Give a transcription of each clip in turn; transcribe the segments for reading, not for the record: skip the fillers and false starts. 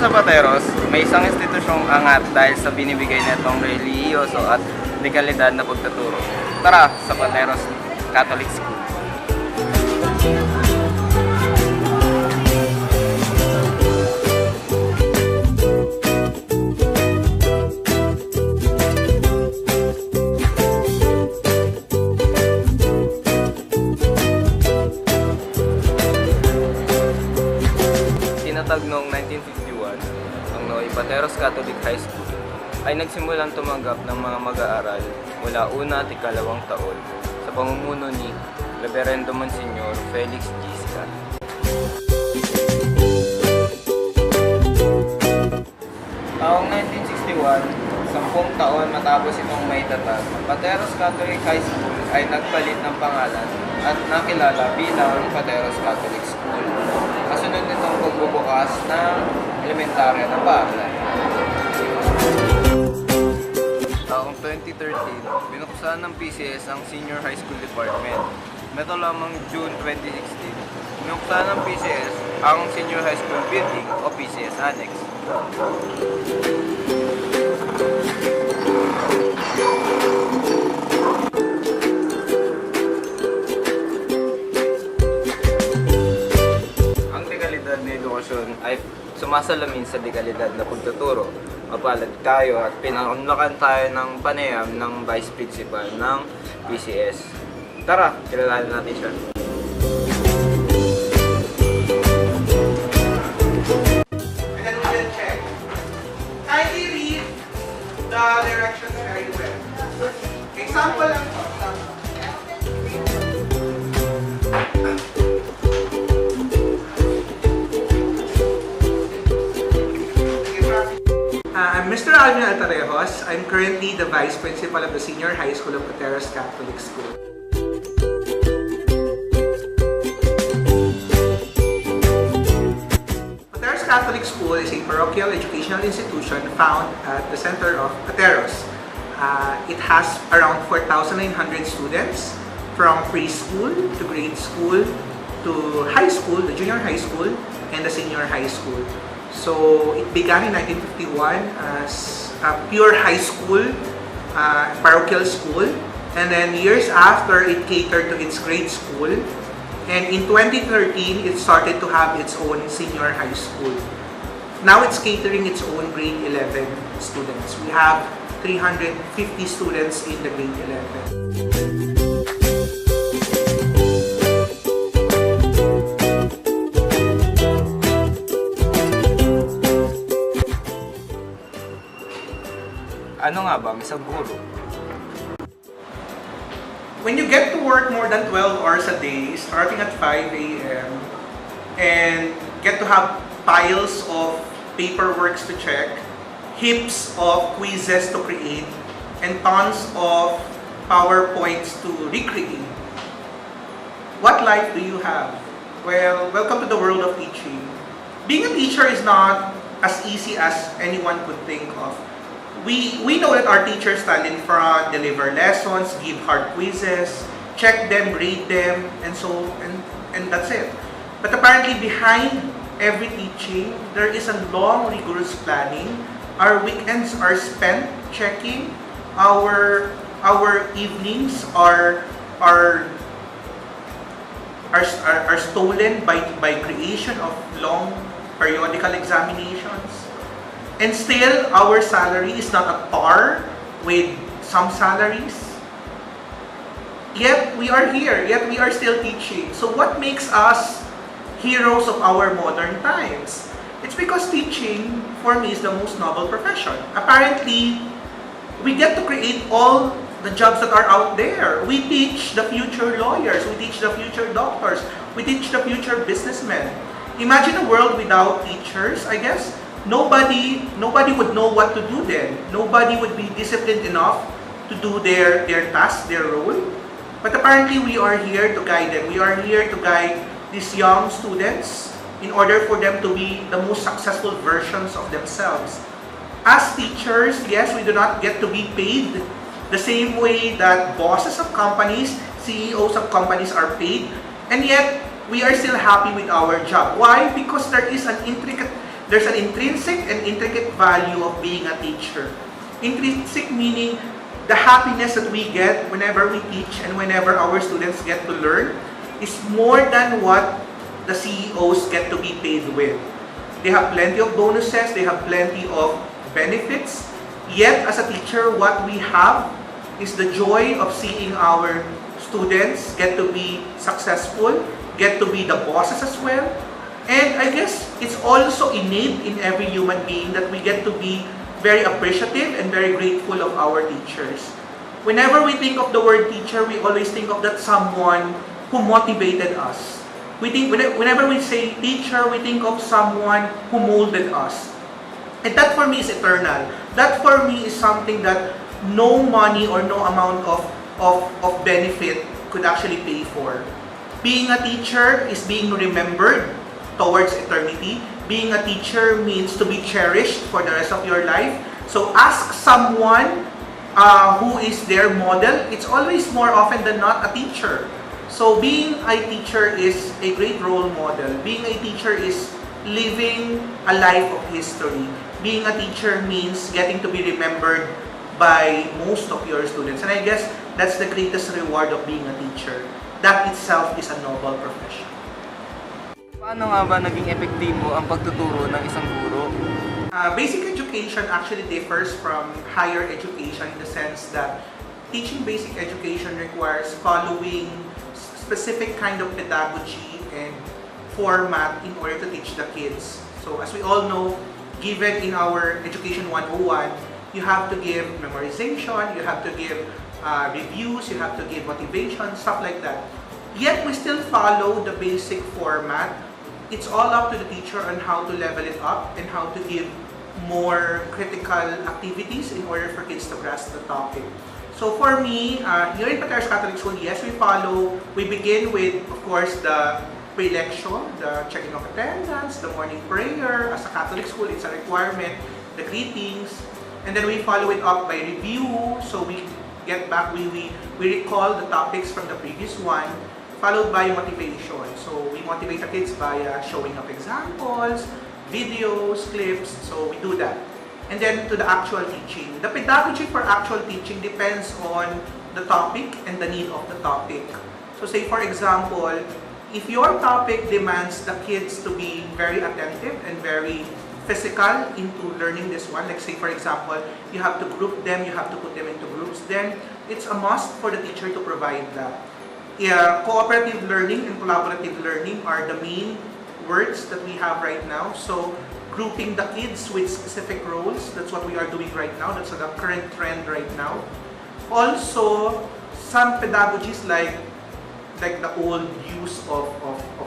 sa Pateros, may isang institusyong angat dahil sa binibigay nitong relihiyoso at legalidad na pagtuturo. Tara sa Pateros Catholic School. Tinatag noong 1951, ang Noy Pateros Catholic High School ay nagsimulang tumanggap ng mga mag-aaral mula una at ikalawang taon sa pamumuno ni Reverendo Monsignor Felix Gisca. Taong 1961, 10 taon matapos itong maitatag, Pateros Catholic High School ay nagpalit ng pangalan at nakilala bilang Pateros Catholic School. Kasunod nitong pagbubukas ng elementarya ng paaralan. Taong 2013, binuksan ng PCS ang Senior High School Department. Neto lamang June 2016, binuksan ng PCS ang Senior High School Building o PCS Annex. Ay sumasalamin sa legalidad na pagtuturo. Mapalad tayo at pinaunlakan tayo ng panayam ng Vice Principal ng PCS. Tara, kilalanin natin siya. And then we will check. Kindly read the directions very well. Example lang po. I'm Mr. Alvin Altarejos. I'm currently the Vice Principal of the Senior High School of Pateros Catholic School. Pateros Catholic School is a parochial educational institution found at the center of Pateros. It has around 4,900 students from preschool to grade school to high school, the junior high school, and the senior high school. So it began in 1951 as a pure high school, parochial school, and then years after it catered to its grade school, and in 2013 it started to have its own senior high school. Now it's catering its own grade 11 students. We have 350 students in the grade 11. Ano nga ba, isang guro? When you get to work more than 12 hours a day, starting at 5 a.m. and get to have piles of paperworks to check, heaps of quizzes to create, and tons of PowerPoints to recreate, what life do you have? Well, welcome to the world of teaching. Being a teacher is not as easy as anyone could think of. We know that our teachers stand in front, deliver lessons, give hard quizzes, check them, grade them, and that's it. But apparently behind every teaching, there is a long, rigorous planning. Our weekends are spent checking. Our evenings are stolen by creation of long periodical examinations. And still, our salary is not at par with some salaries. Yet, we are here. Yet, we are still teaching. So, what makes us heroes of our modern times? It's because teaching, for me, is the most noble profession. Apparently, we get to create all the jobs that are out there. We teach the future lawyers. We teach the future doctors. We teach the future businessmen. Imagine a world without teachers, I guess. Nobody would know what to do then. Nobody would be disciplined enough to do their task, their role. But apparently we are here to guide them. We are here to guide these young students in order for them to be the most successful versions of themselves. As teachers, yes, we do not get to be paid the same way that bosses of companies, CEOs of companies are paid. And yet, we are still happy with our job. Why? Because there is an intricate There's an intrinsic and intricate value of being a teacher. Intrinsic meaning the happiness that we get whenever we teach and whenever our students get to learn is more than what the CEOs get to be paid with. They have plenty of bonuses, they have plenty of benefits, yet as a teacher, what we have is the joy of seeing our students get to be successful, get to be the bosses as well. And I guess it's also innate in every human being that we get to be very appreciative and very grateful of our teachers. Whenever we think of the word teacher, we always think of that someone who motivated us. We think, whenever we say teacher, we think of someone who molded us. And that for me is eternal. That for me is something that no money or no amount of benefit could actually pay for. Being a teacher is being remembered towards eternity. Being a teacher means to be cherished for the rest of your life. So ask someone who is their model. It's always more often than not a teacher. So being a teacher is a great role model. Being a teacher is living a life of history. Being a teacher means getting to be remembered by most of your students. And I guess that's the greatest reward of being a teacher. That itself is a noble profession. Paano nga ba naging epektibo ang pagtuturo ng isang guro? Basic education actually differs from higher education in the sense that teaching basic education requires following specific kind of pedagogy and format in order to teach the kids. So as we all know, given in our Education 101, you have to give memorization, you have to give reviews, you have to give motivation, stuff like that. Yet we still follow the basic format. It's all up to the teacher on how to level it up and how to give more critical activities in order for kids to grasp the topic. So for me, here in Pateros Catholic School, yes, we begin with, of course, the pre-lecture, the checking of attendance, the morning prayer. As a Catholic school, it's a requirement, the greetings, and then we follow it up by review. So we get back, we recall the topics from the previous one, followed by motivation. So we motivate the kids by showing up examples, videos, clips, so we do that. And then to the actual teaching. The pedagogy for actual teaching depends on the topic and the need of the topic. So say for example, if your topic demands the kids to be very attentive and very physical into learning this one, like say for example, you have to group them, you have to put them into groups, then it's a must for the teacher to provide that. Cooperative learning and collaborative learning are the main words that we have right now. So grouping the kids with specific roles, that's what we are doing right now. That's the current trend right now. Also, some pedagogies like the old use of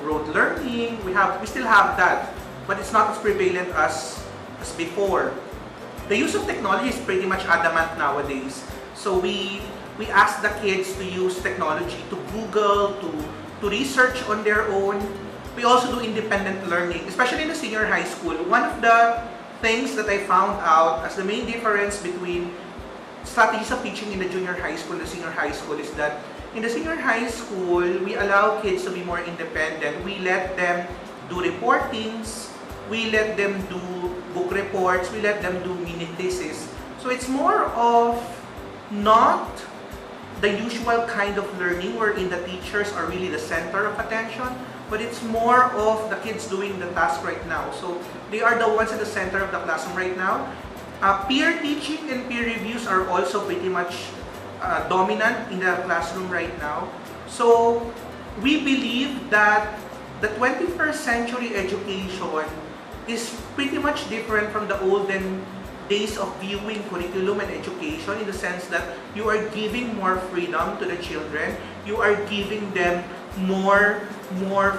rote learning, we still have that, but it's not as prevalent as before. The use of technology is pretty much adamant nowadays. So we ask the kids to use technology to Google, to research on their own. We also do independent learning, especially in the senior high school. One of the things that I found out as the main difference between strategies of teaching in the junior high school and the senior high school is that in the senior high school, we allow kids to be more independent. We let them do reportings, we let them do book reports, we let them do mini thesis. So it's more of not the usual kind of learning wherein the teachers are really the center of attention, but it's more of the kids doing the task right now. So they are the ones at the center of the classroom right now. Peer teaching and peer reviews are also pretty much dominant in the classroom right now. So we believe that the 21st century education is pretty much different from the olden days of viewing curriculum and education, in the sense that you are giving more freedom to the children. You are giving them more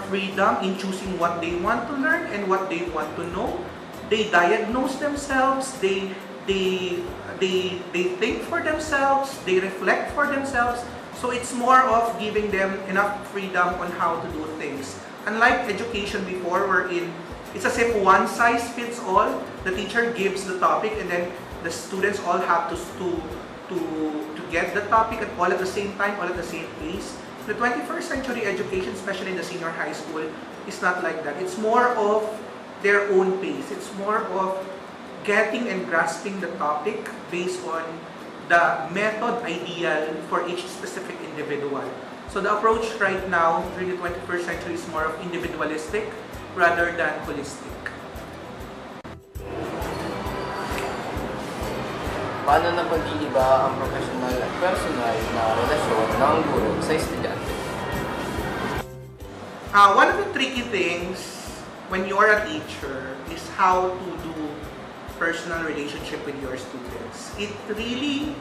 freedom in choosing what they want to learn and what they want to know. They diagnose themselves, they think for themselves, they reflect for themselves. So it's more of giving them enough freedom on how to do things. Unlike education before, wherein it's as if one size fits all. The teacher gives the topic and then the students all have to get the topic all at the same time, all at the same pace. The 21st century education, especially in the senior high school, is not like that. It's more of their own pace. It's more of getting and grasping the topic based on the method ideal for each specific individual. So the approach right now during the 21st century is more of individualistic rather than holistic. Paano na pag-iiba ang professional at personal na relasyon ng guro sa estudyante? One of the tricky things when you are a teacher is how to do personal relationship with your students. It really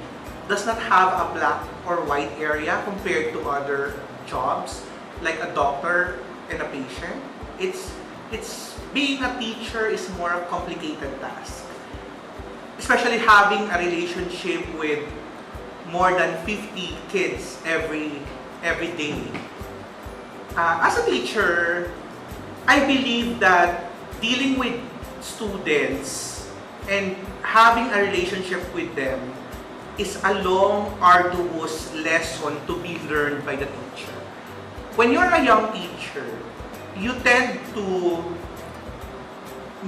does not have a black or white area compared to other jobs like a doctor and a patient. It's being a teacher is more a complicated task. Especially having a relationship with more than 50 kids every day. As a teacher, I believe that dealing with students and having a relationship with them is a long, arduous lesson to be learned by the teacher. When you're a young teacher, you tend to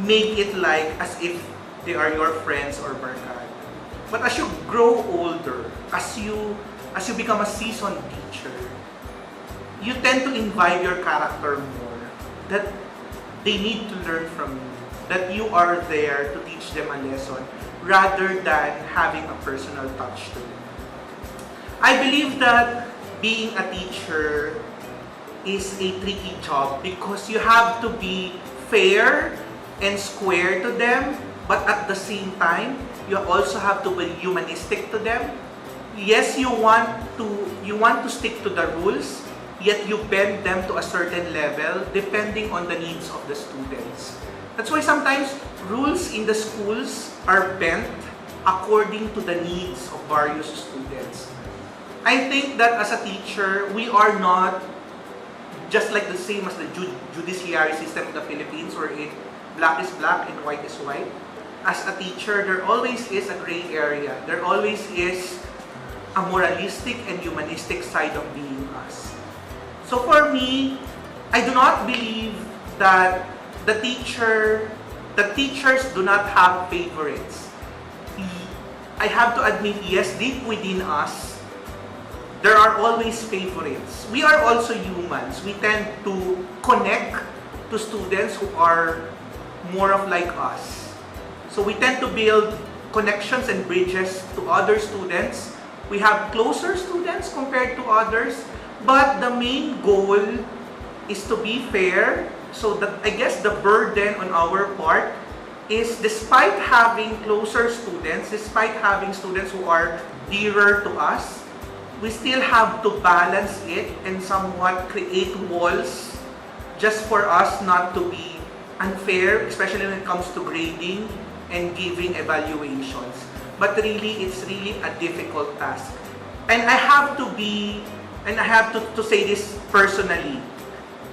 make it like as if they are your friends or barkada. But as you grow older, as you become a seasoned teacher, you tend to imbibe your character more. That they need to learn from you. That you are there to teach them a lesson rather than having a personal touch to them. I believe that being a teacher is a tricky job because you have to be fair and square to them, but at the same time, you also have to be humanistic to them. Yes, you want to stick to the rules, yet you bend them to a certain level depending on the needs of the students. That's why sometimes rules in the schools are bent according to the needs of various students. I think that as a teacher, we are not just like the same as the judiciary system in the Philippines wherein black is black and white is white. As a teacher, there always is a gray area. There always is a moralistic and humanistic side of being us. So for me, I do not believe that the teachers do not have favorites. I have to admit, yes, deep within us, there are always favorites. We are also humans. We tend to connect to students who are more of like us. So we tend to build connections and bridges to other students. We have closer students compared to others, but the main goal is to be fair. So that I guess the burden on our part is, despite having closer students, despite having students who are dearer to us, we still have to balance it and somewhat create walls just for us not to be unfair, especially when it comes to grading and giving evaluations. But really, it's really a difficult task. And I have to say this personally.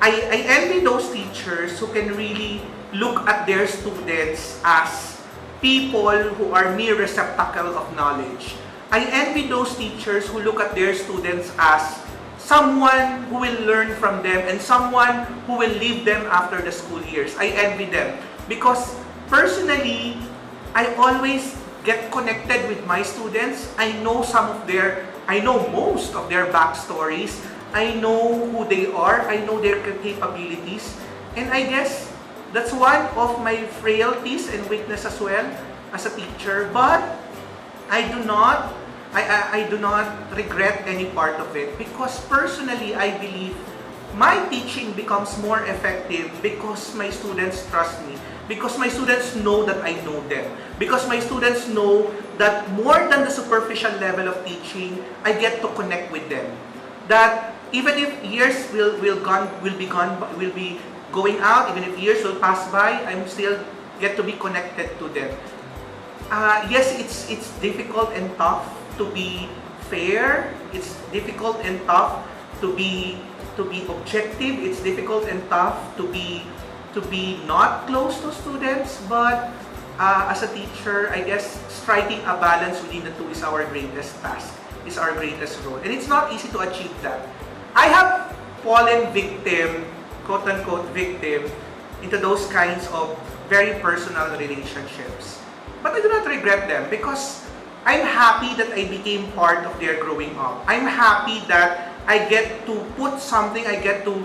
I envy those teachers who can really look at their students as people who are mere receptacle of knowledge. I envy those teachers who look at their students as someone who will learn from them and someone who will leave them after the school years. I envy them because personally, I always get connected with my students. I know most of their backstories. I know who they are. I know their capabilities. And I guess that's one of my frailties and weakness as well as a teacher. But I do not regret any part of it because personally, I believe my teaching becomes more effective because my students trust me. Because my students know that I know them. Because my students know that more than the superficial level of teaching, I get to connect with them. That even if years will be going out, even if years will pass by, I'm still get to be connected to them. Yes, it's difficult and tough to be fair. It's difficult and tough to be objective. It's difficult and tough to be not close to students, but as a teacher, I guess striking a balance within the two is our greatest task, is our greatest role. And it's not easy to achieve that. I have fallen victim, quote-unquote victim, into those kinds of very personal relationships. But I do not regret them because I'm happy that I became part of their growing up. I'm happy that I get to put something, I get to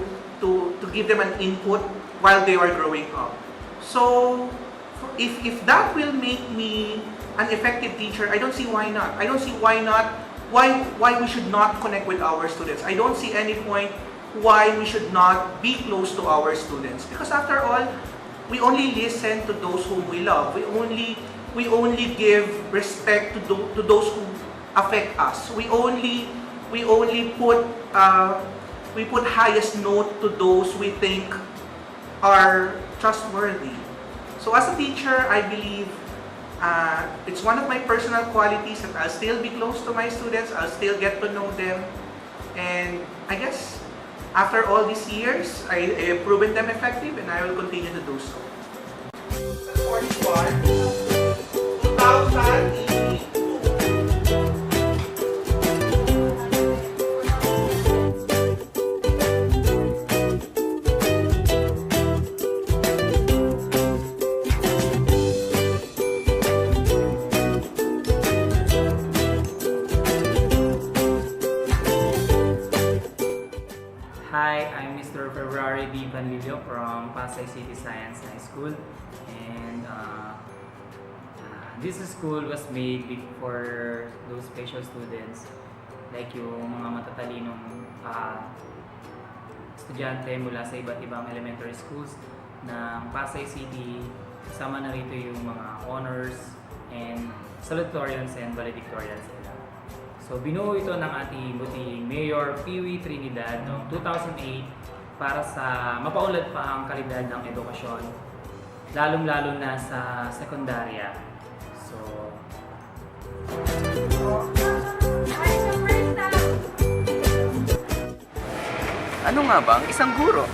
give them an input while they are growing up. So, if that will make me an effective teacher, I don't see why not. I don't see why we should not connect with our students. I don't see any point why we should not be close to our students. Because after all, we only listen to those whom we love. We only give respect to those who affect us. We only put highest note to those we think are trustworthy. So as a teacher, I believe it's one of my personal qualities that I'll still be close to my students, I'll still get to know them, and I guess after all these years, I have proven them effective and I will continue to do so. 2018. Hi, I'm Mr. Panlilio from Pasay City Science High School, and this school was made for those special students, like yung mga matatalinong estudyante mula sa iba't ibang elementary schools ng Pasay City. Kasama na rito yung mga honors and salutatorians and valedictorians nila. So binuo ito ng ating buting Mayor Piwi Trinidad noong 2008 para sa mapaunlad pa ang kalidad ng edukasyon, lalong-lalo na sa sekundarya. So, Ano nga ba ang isang guro?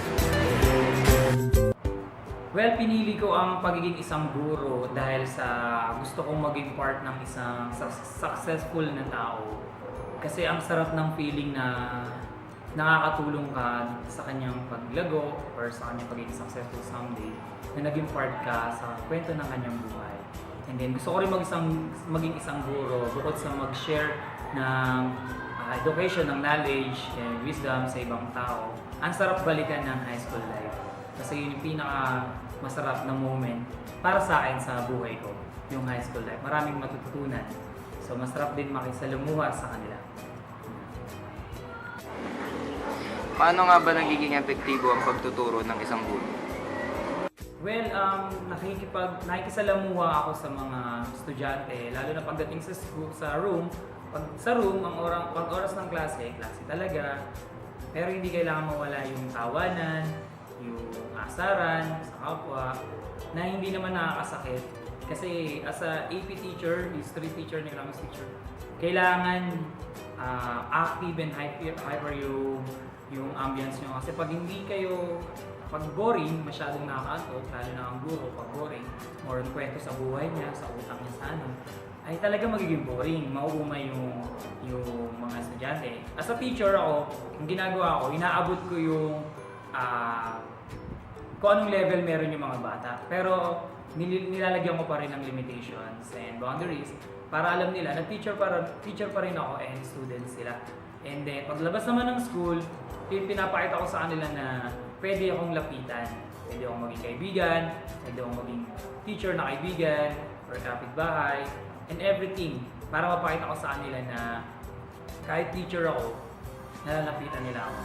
well, pinili ko ang pagiging isang guro dahil sa gusto kong maging part ng isang successful na tao. Kasi ang sarap ng feeling na nakakatulong ka sa kanyang paglago or sa kanyang pagiging successful someday, na naging part ka sa kwento ng kanyang buhay. And then gusto ko rin maging isang guro bukod sa mag-share ng education, ng knowledge and wisdom sa ibang tao. Ang sarap balikan ng high school life. Kasi yun yung pinaka masarap na moment para sa akin sa buhay ko, yung high school life. Maraming matututunan. So masarap din makisalamuha sa kanila. Paano nga ba nagiging epektibo ang pagtuturo ng isang guro? Well, nakikisalamuha ako sa mga estudyante, lalo na pagdating sa school, sa room. Pag oras ng klase talaga. Pero hindi kailangan mawala yung tawanan, yung asaran sa kapwa, na hindi naman nakakasakit. Kasi as a AP teacher, history teacher, economics teacher, kailangan active and hyper yung ambience nyo. Kasi pag boring, masyadong nakakaantok, lalo na ang guro, pag boring, more on kwento sa buhay niya, sa utang niya sa ay talaga magiging boring, mauumay yung mga estudyante. As a teacher ako, ang ginagawa ko, inaabot ko yung kung anong level meron yung mga bata. Pero nilalagyan ko pa rin ng limitations and boundaries para alam nila na teacher pa rin ako and students sila. And then, paglabas naman ng school, pinapakita ko sa kanila na pwede akong lapitan. Pwede akong maging kaibigan, pwede akong maging teacher na kaibigan, or kapitbahay, and everything. Para mapakita ko sa kanila na kahit teacher ako, nalalapitan nila ako.